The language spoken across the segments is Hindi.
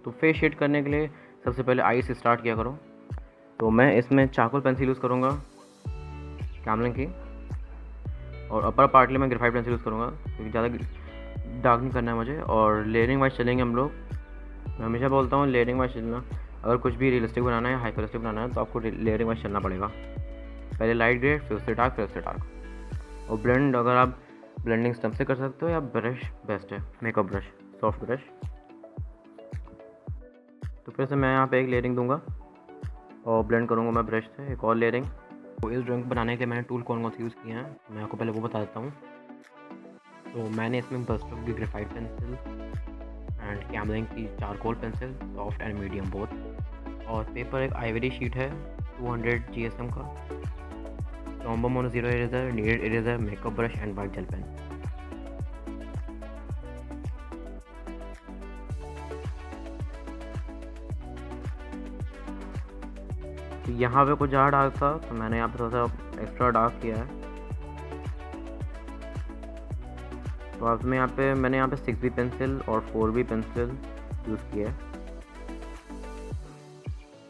तो फेस शेड करने के लिए सबसे पहले आई से स्टार्ट किया करो। तो मैं इसमें चारकोल पेंसिल यूज़ करूँगा कैमलिन की, और अपर पार्ट में मैं ग्रेफाइट पेंसिल यूज़ करूँगा क्योंकि ज़्यादा डार्क नहीं करना है मुझे। और लेयरिंग वाइज चलेंगे हम लोग। मैं हमेशा बोलता हूँ लेयरिंग वाइज चलना। अगर कुछ भी रियलिस्टिक बनाना है, हाइपर रियलिस्टिक बनाना है, तो आपको लेयरिंग वाइज चलना पड़ेगा। पहले लाइट ग्रेड, फिर उससे डार्क, फिर उससे डार्क। और ब्लेंड अगर आप ब्लेंडिंग स्टम्प से कर सकते हो या ब्रश बेस्ट है, मेकअप ब्रश, सॉफ्ट ब्रश। तो फिर से मैं यहाँ पे एक लेयरिंग दूंगा और ब्लेंड करूँगा मैं ब्रश से एक और लेयरिंग। तो इस ड्राइंग बनाने के लिए मैंने टूल कौन कौन से यूज़ किए हैं मैं आपको पहले वो बता देता हूँ। तो मैंने इसमें बर्स्टॉक की ग्रेफाइट पेंसिल एंड कैमलिन की charcoal pencil, soft and medium both. और पेपर एक आइवरी शीट है 200 GSM का। Tombo mono zero eraser, kneaded eraser, makeup brush and white gel pen. तो यहाँ पे कुछ ज़्यादा डार्क था तो मैंने यहाँ पे थोड़ा सा एक्स्ट्रा डार्क किया है। तो अब मैं मैंने यहाँ पे 6B पेंसिल और 4B पेंसिल यूज़ किया है।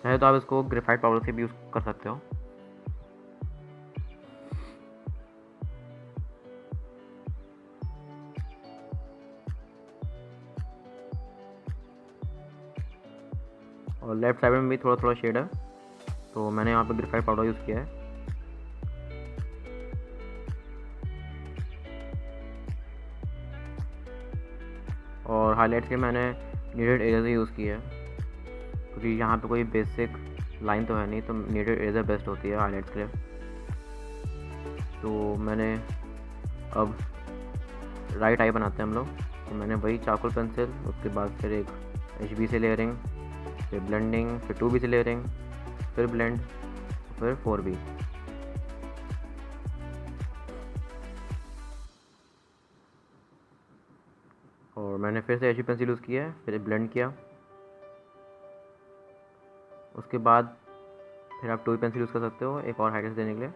चाहे तो आप इसको ग्रेफाइट पाउडर से भी यूज़ कर सकते हो। और लेफ्ट साइड में भी थोड़ा थोड़ा शेड है तो मैंने यहाँ पे ग्रेफाइट पाउडर यूज़ किया है। और हाईलाइट्स के मैंने नीडेड इरेजर यूज़ किया है क्योंकि यहाँ पे कोई बेसिक लाइन तो है नहीं, तो नीडेड इरेजर बेस्ट होती है हाईलाइट्स के लिए। तो मैंने अब राइट आई बनाते हैं हम लोग। तो मैंने वही चारकोल पेंसिल, उसके बाद फिर एक HB से लेयरिंग, फिर ब्लेंडिंग, फिर 2B से लेयरिंग, फिर ब्लेंड, फिर 4B। और मैंने फिर से HB पेंसिल यूज़ किया है, फिर ब्लेंड किया। उसके बाद फिर आप 2B पेंसिल यूज़ कर सकते हो एक और हाइलाइट्स देने के लिए।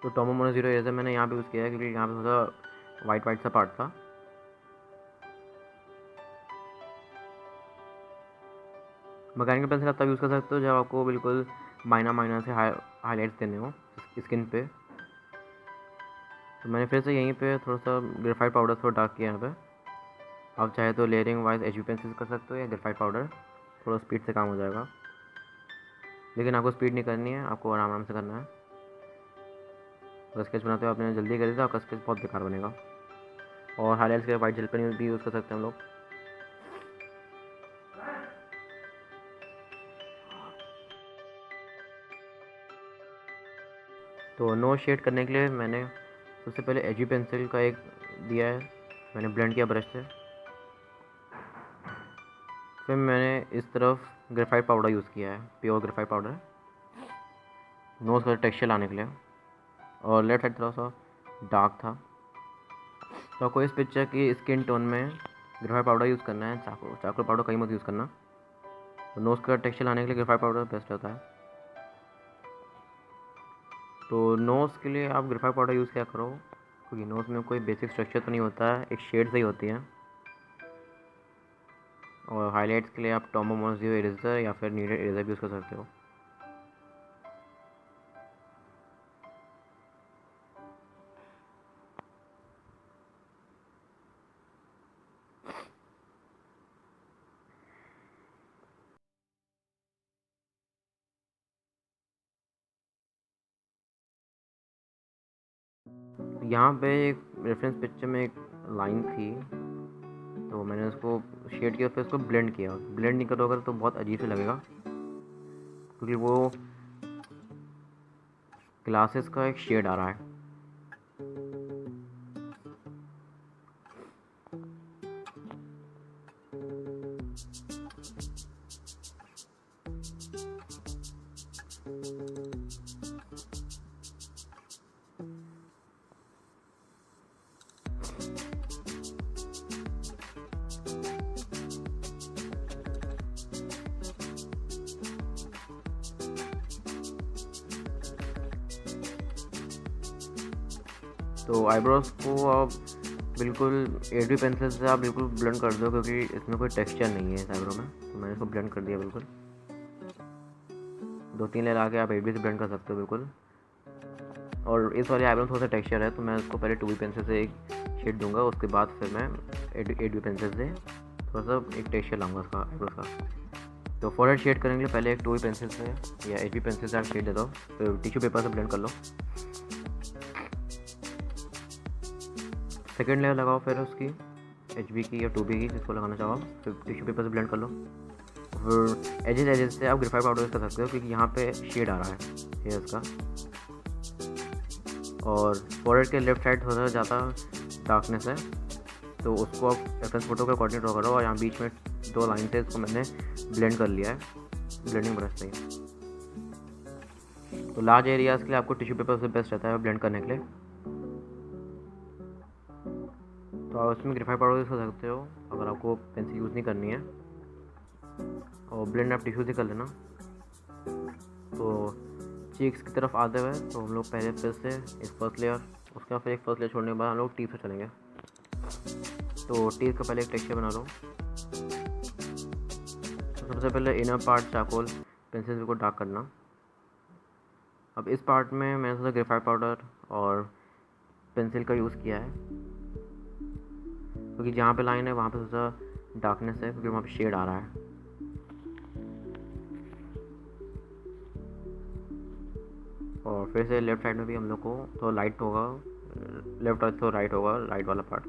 तो टॉम्बो मोनो जीरो इरेजर मैंने यहाँ पे यूज़ किया है क्योंकि यहाँ पे थोड़ा सा वाइट सा पार्ट था। मैकेनिकल पेंसिल आप तब यूज़ कर सकते हो जब आपको बिल्कुल माइनर से हाईलाइट्स देने हो स्किन पे। तो मैंने फिर से यहीं पे थोड़ा सा ग्रेफाइट पाउडर थोड़ा डार्क किया यहाँ पे। आप चाहे तो लेयरिंग वाइज HB पेंसिल कर सकते हो या ग्रेफाइट पाउडर, थोड़ा स्पीड से काम हो जाएगा। लेकिन आपको स्पीड नहीं करनी है, आपको आराम आराम से करना है। अगर स्केच बनाते हो आपने जल्दी करी तो आपका स्केच बहुत बेकार बनेगा। और हाईलाइट्स के वाइट जेल पेन भी यूज़ कर सकते हैं हम लोग। तो नो शेड करने के लिए मैंने सबसे पहले HB पेंसिल का एक दिया है, मैंने ब्लेंड किया ब्रश से। फिर मैंने इस तरफ ग्रेफाइट पाउडर यूज़ किया है, प्योर ग्रेफाइट पाउडर, नोज़ का टेक्सचर लाने के लिए। और लेफ्ट साइड थोड़ा सा डार्क था तो आपको इस पिक्चर की स्किन टोन में ग्रेफाइट पाउडर यूज़ करना है। चारकोल पाउडर कहीं मत यूज़ करना। तो नोज़ का टेक्सचर लाने के लिए ग्रेफाइट पाउडर बेस्ट रहता है। तो नोज़ के लिए आप ग्रेफाइट पाउडर यूज़ क्या करो क्योंकि नोज़ में कोई बेसिक स्ट्रक्चर तो नहीं होता है, एक शेड से ही होती है। और हाईलाइट्स के लिए आप टॉम्बो मोनो जीरो इरेजर या फिर नीडेड इरेजर भी यूज़ कर सकते हो। यहाँ पे एक रेफरेंस पिक्चर में एक लाइन थी तो मैंने उसको शेड किया, फिर उसको ब्लेंड किया। ब्लेंड नहीं करोगे तो बहुत अजीब से लगेगा क्योंकि वो ग्लासेस का एक शेड आ रहा है। तो आईब्रोज को आप बिल्कुल एच बी पेंसिल से आप बिल्कुल ब्लेंड कर दो, क्योंकि इसमें कोई टेक्सचर नहीं है इस आईब्रो में। तो मैंने इसको ब्लेंड कर दिया बिल्कुल। 2-3 लेयर आके आप एच बी से ब्लेंड कर सकते हो बिल्कुल। और इस वाले आईब्रो में थोड़ा सा टेक्सचर है, तो मैं इसको पहले 2B पेंसिल से एक शेड दूंगा, उसके बाद फिर मैं 8B पेंसिल से थोड़ा सा एक टेक्सचर लाऊंगा उसका आईब्रोज का। तो फॉरहेड शेड करने के लिए पहले एक 2B पेंसिल से या 8B पेंसिल से आप शेड दे दो, फिर टिश्यू पेपर से ब्लेंड कर लो। सेकेंड लेयर लगाओ फिर उसकी HB की या 2B की, जिसको लगाना चाहो, फिर टिश्यू पेपर से ब्लेंड कर लो। फिर एजेस से आप ग्रेफाइट पाउडर यूज़ कर सकते हो, क्योंकि यहाँ पे शेड आ रहा है हेयर्स का। और फॉरहेड के लेफ्ट साइड थोड़ा सा ज़्यादा डार्कनेस है, तो उसको आप रेफरेंस फोटो के अकॉर्डिंग ड्रॉ करो। और यहाँ बीच में 2 लाइन से इसको मैंने ब्लेंड कर लिया है ब्लेंडिंग ब्रश से। तो लार्ज एरियाज़ के लिए आपको टिश्यू पेपर से बेस्ट रहता है ब्लेंड करने के लिए। तो आप उसमें ग्रेफाइट पाउडर यूज़ कर सकते हो अगर आपको पेंसिल यूज़ नहीं करनी है, और ब्लेंड आप टिश्यू से कर लेना। तो चीक्स की तरफ आते हुए तो हम लोग पहले फिर से एक फर्स्ट लेयर, उसके बाद फिर एक फर्स्ट लेयर छोड़ने के बाद हम लोग टीथ पे चलेंगे। तो टीथ का पहले एक टेक्सचर बना लो। तो सबसे पहले इनर पार्ट चारकोल पेंसिल को डार्क करना। अब इस पार्ट में मैंने थोड़ा ग्रेफाइट पाउडर और पेंसिल का यूज़ किया है, क्योंकि जहाँ पे लाइन है वहाँ पे थोड़ा डार्कनेस है, क्योंकि वहाँ पे शेड आ रहा है। और फिर से लेफ्ट साइड में भी हम लोग को थोड़ा लाइट होगा, लेफ्ट और थोड़ा राइट होगा, राइट वाला पार्ट।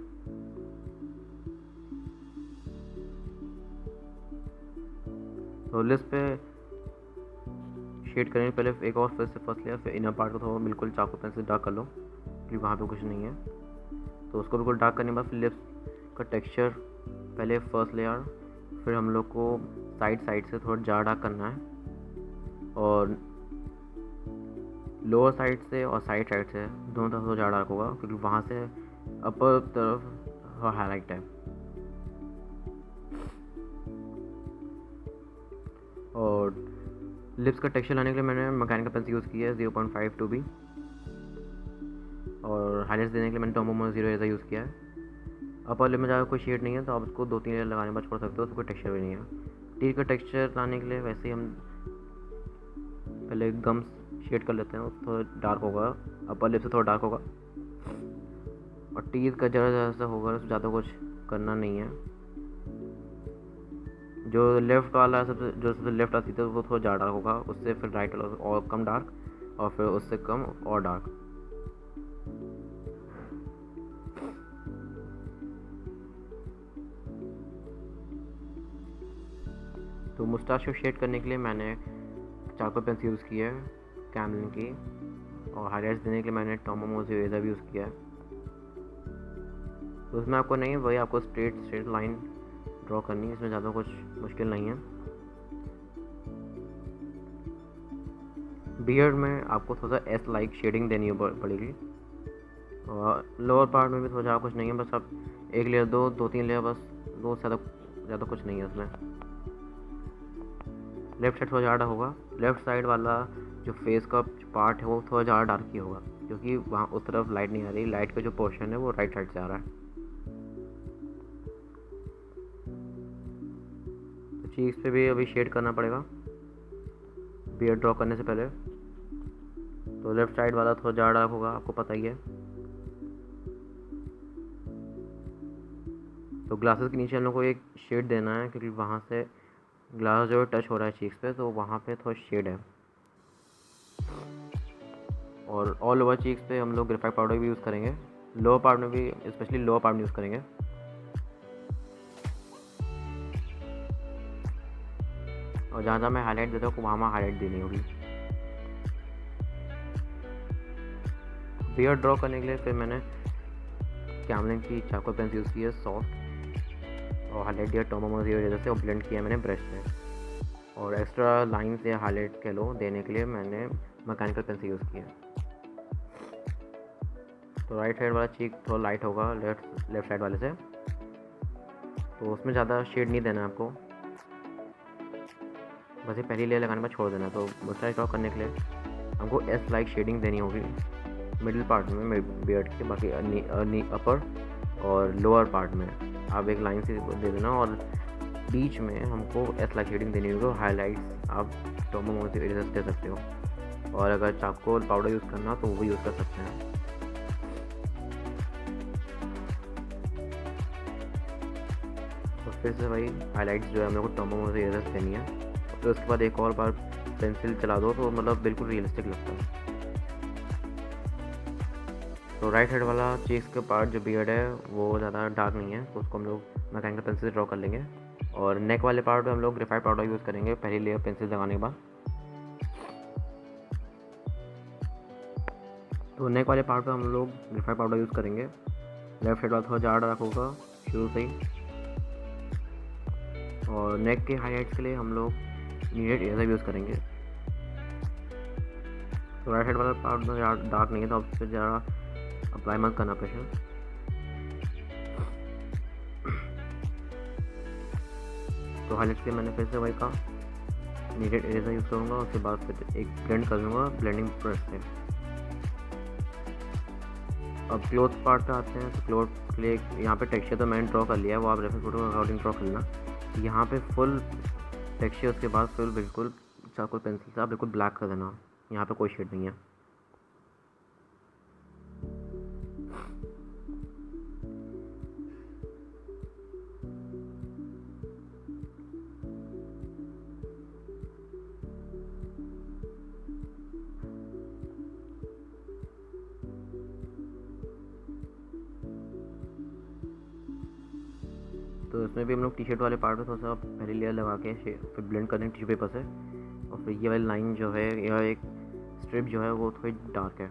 तो लिस्ट पे शेड करने पहले एक और फिर से फर्स्ट लेयर, फिर इनर पार्ट को थोड़ा बिल्कुल चाकू पेन से डार्क कर लो, क्योंकि वहाँ पे कुछ नहीं है। तो उसको बिल्कुल डार्क करने के बाद फिर लिप्स का टेक्सचर पहले फर्स्ट लेयर, फिर हम लोग को साइड से थोड़ा ज़्यादा डार्क करना है, और लोअर साइड से और साइड से दोनों तरफ ज़्यादा डार्क होगा, क्योंकि वहाँ से अपर तरफ हाईलाइट है। और लिप्स का टेक्सचर लाने के लिए मैंने मैकेनिकल पेंसिल यूज़ की है 0.5 2B, और हाईलाइट्स देने के लिए मैंने टोमो 0 ऐसा यूज़ किया है। अपर लिप में ज़्यादा कोई शेड नहीं है, तो आप उसको 2-3 लेयर लगाने के बाद छोड़ सकते हो, उसको कोई टेक्सचर भी नहीं है। टीथ का टेक्सचर लाने के लिए वैसे ही हम पहले गम्स शेड कर लेते हैं, थोड़ा डार्क होगा, अपर लिप से थोड़ा डार्क होगा। और टीथ का ज़रा सा होगा, ज़्यादा कुछ करना नहीं है। जो लेफ़्ट वाला सबसे लेफ्ट वाला सीधा वो थोड़ा ज़्यादा डार्क होगा, उससे फिर राइट वाला और कम डार्क, और फिर उससे कम और डार्क। तो मुस्टाच को शेड करने के लिए मैंने चारकोल पेंसिल यूज़ की है कैमलिन की, और हाईलाइट्स देने के लिए मैंने टोमो इरेज़र भी यूज़ किया है। तो उसमें आपको नहीं, वही आपको स्ट्रेट लाइन ड्रॉ करनी है, इसमें ज़्यादा कुछ मुश्किल नहीं है। बियर्ड में आपको थोड़ा सा एस लाइक शेडिंग देनी पड़ेगी, और लोअर पार्ट में भी थोड़ा ज़्यादा कुछ नहीं है, बस आप एक लेयर 2-3 लेयर, बस दो से ज़्यादा कुछ नहीं है उसमें। लेफ्ट साइड थोड़ा ज़्यादा होगा, लेफ्ट साइड वाला जो फेस का पार्ट है वो थोड़ा ज़्यादा डार्क ही होगा, क्योंकि वहाँ उस तरफ लाइट नहीं आ रही, लाइट का जो पोर्शन है वो राइट साइड से आ रहा है। तो चीक्स पे भी अभी शेड करना पड़ेगा बियर्ड ड्रॉ करने से पहले। तो लेफ्ट साइड वाला थोड़ा ज़्यादा डार्क होगा, आपको पता ही है। तो ग्लासेस के नीचे हम लोग को एक शेड देना है, क्योंकि वहाँ से ग्लास जो टच हो रहा है चीक्स पे, तो वहाँ पे थोड़ा शेड है। और ऑल ओवर चीक्स पे हम लोग ग्रेफाइट पाउडर भी यूज़ करेंगे, लोअर पार्ट में भी, स्पेशली लोअर पार्ट में यूज़ करेंगे। और जहाँ जहाँ मैं हाईलाइट देता हूँ वहाँ हाईलाइट देनी होगी। बियर्ड ड्रॉ करने के लिए फिर मैंने कैमलिन की चारकोल पेंसिल यूज़ की है सॉफ्ट, और हाईलाइट दिया टोमो 0 इरेज़र से, और ब्लेंड किया मैंने ब्रश से। और एक्स्ट्रा लाइन्स या हाईलाइट कह लो देने के लिए मैंने मैकेनिकल पेंसिल यूज़ किया। तो राइट साइड वाला चीक थोड़ा लाइट होगा लेफ्ट साइड वाले से, तो उसमें ज़्यादा शेड नहीं देना है आपको, बस ये पहली लेयर लगाने के बाद छोड़ देना है। तो मुस्टैच ड्रॉ करने के लिए हमको एस लाइक शेडिंग देनी होगी, मिडिल पार्ट में मेरे बियर्ड के, बाकी अपर और लोअर पार्ट में आप एक लाइन से दे देना, और बीच में हमको एस लाइक शेडिंग देनी होगी। हाईलाइट्स आप टोमो मोटिव इरेजर दे सकते हो, और अगर चारकोल पाउडर यूज़ करना तो वो यूज़ कर सकते हैं। तो फिर से भाई हाईलाइट्स जो है हम लोग को टोमो मोटिव इरेजर देनी है। फिर उसके बाद एक और बार पेंसिल चला दो तो मतलब बिल्कुल रियलिस्टिक लगता है। तो राइट साइड वाला चीक्स का पार्ट जो बियर्ड है वो ज़्यादा डार्क नहीं है, तो उसको हम लोग मैकेनिकल पेंसिल से ड्रॉ कर लेंगे। और नेक वाले पार्ट में हम लोग ग्रेफाइट पाउडर यूज़ करेंगे पहली लेयर पेंसिल लगाने के बाद। तो नेक वाले पार्ट पे हम लोग ग्रेफाइट पाउडर यूज़ करेंगे। लेफ्ट साइड वाला थोड़ा ज़्यादा डार्क होगा शुरू से ही। और नेक के हाईलाइट्स के लिए हम लोग नीडेड इरेजर यूज़ करेंगे। तो राइट साइड वाला पार्ट में ज़्यादा डार्क नहीं है, तो अब फिर ज़्यादा अप्लाई मत करना प्रेशर। तो हाईलाइट्स के लिए मैंने फिर से वही कहा नीडेड इरेजर यूज़ करूँगा, उसके बाद फिर एक ब्लेंड कर लूँगा ब्लेंडिंग ब्रश से। अब क्लोथ पार्ट पे आते हैं। तो क्लोथ के लिए यहाँ पे टेक्सचर तो मैंने ड्रॉ कर लिया है, वो आप रेफरेंस फोटो के अकॉर्डिंग ड्रॉ कर लेना। यहाँ पे फुल टेक्सचर, उसके बाद फिर बिल्कुल चारकोल पेंसिल से आप बिल्कुल ब्लैक कर देना, यहाँ पे कोई शेड नहीं है। तो इसमें भी हम लोग टी शर्ट वाले पार्ट में थोड़ा सा पहली लेयर लगा के फिर ब्लेंड कर देंगे टिश्यू पेपर से। और फिर ये वाली लाइन जो है, यह एक स्ट्रिप जो है वो थोड़ी डार्क है,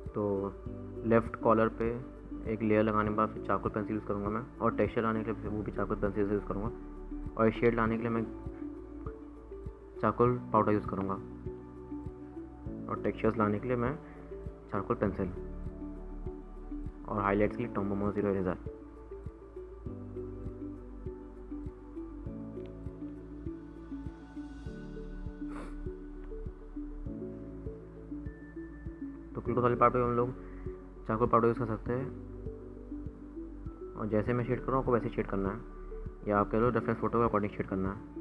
तो लेफ़्ट कॉलर पे एक लेयर लगाने के बाद फिर चारकोल पेंसिल यूज़ करूँगा मैं। और टेक्सचर लाने के लिए वो भी चारकोल पेंसिल से यूज़ करूँगा। और शेड लाने के लिए मैं चारकोल पाउडर यूज़ करूँगा, और टेक्सचर्स लाने के लिए मैं चारकोल पेंसिल, और हाईलाइट्स के लिए टोमो ज़ीरो इरेजर। तो क्लोथ वाले पार्ट पे हम लोग चारकोल पाउडर यूज़ कर सकते हैं, और जैसे मैं शेड कर रहा हूँ आपको वैसे शेड करना है, या आप कह लो रेफरेंस फोटो के अकॉर्डिंग शेड करना है।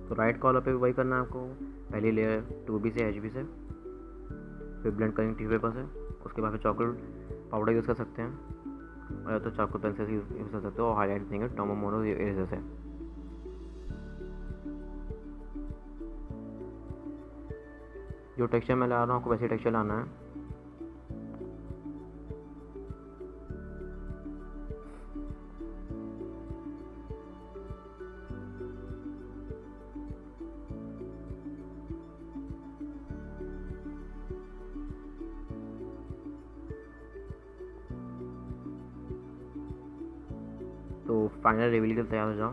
तो राइट कॉलर पे भी वही करना है आपको, पहली लेयर 2B से HB से, फिर ब्लेंड करेंगे टिश्यू पेपर से। उसके बाद फिर चारकोल पाउडर यूज़ कर सकते हैं, और या तो चारकोल पेंसिल यूज़ कर सकते हो, और हाईलाइट देंगे टोमो मोनो इरेजर से। जो टेक्सचर मैं ला रहा हूँ आपको वैसे टेक्सचर लाना है। तो फाइनल रिवील के लिए तैयार हो जाओ।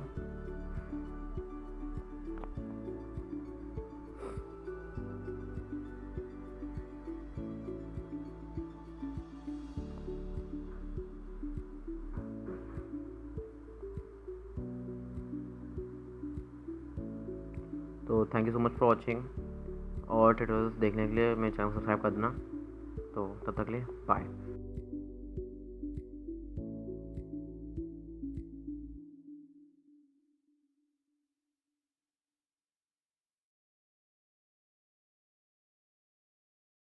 तो thank you so much for watching, और ट्यूटोरियल्स देखने के लिए मेरे चैनल को सब्सक्राइब कर देना। तो तब तक के लिए बाय।